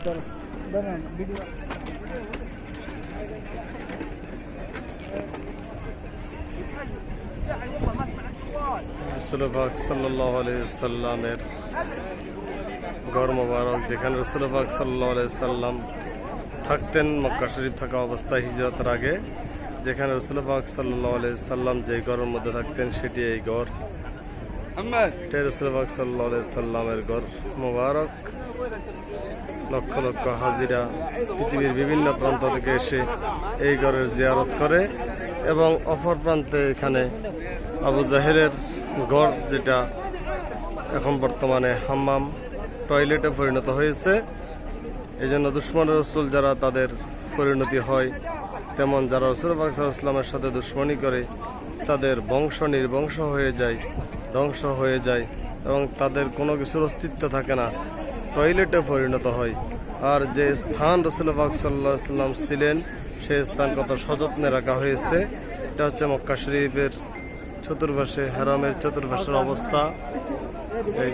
রাসূল পাক সাল্লাল্লাহু আলাইহি সাল্লামের ঘর মোবারক, যেখানে রাসূল পাক সাল্লাল্লাহু আলাইহি সাল্লাম থাকতেন মক্কা শরীফ থাকা অবস্থায় হিজরতের আগে। যেখানে রাসূল পাক সাল্লাল্লাহু আলাইহি সাল্লাম যে ঘরের মধ্যে থাকতেন সেটি এই ঘর। এটাই রাসূল পাক সাল্লাল্লাহু আলাইহি সাল্লামের ঘর মোবারক। লক্ষ লক্ষ হাজিরা পৃথিবীর বিভিন্ন প্রান্ত থেকে এসে এই ঘরের জিয়ারত করে এবং অপর প্রান্তে এখানে আবু জাহেলের ঘর, যেটা এখন বর্তমানে হাম্মাম টয়লেটে পরিণত হয়েছে। এই জন্য দুশ্মনের রাসূল যারা তাদের পরিণতি হয়, তেমন যারা রাসূল পাক সাল্লাল্লাহু আলাইহি ওয়াসাল্লামের সাথে দুশ্মনী করে তাদের বংশ নির্বংশ হয়ে যায়, ধ্বংস হয়ে যায় এবং তাদের কোনো কিছুর অস্তিত্ব থাকে না, টয়লেটে পরিণত হয়। আর যে স্থান রাসূল পাক সাল্লাল্লাহু আলাইহি ওয়াসাল্লাম ছিলেন সেই স্থান কত সযত্নে রাখা হয়েছে। এটা হচ্ছে মক্কা শরীফের চতুর্পাশে, হারামের চতুর্পাশের অবস্থা। এই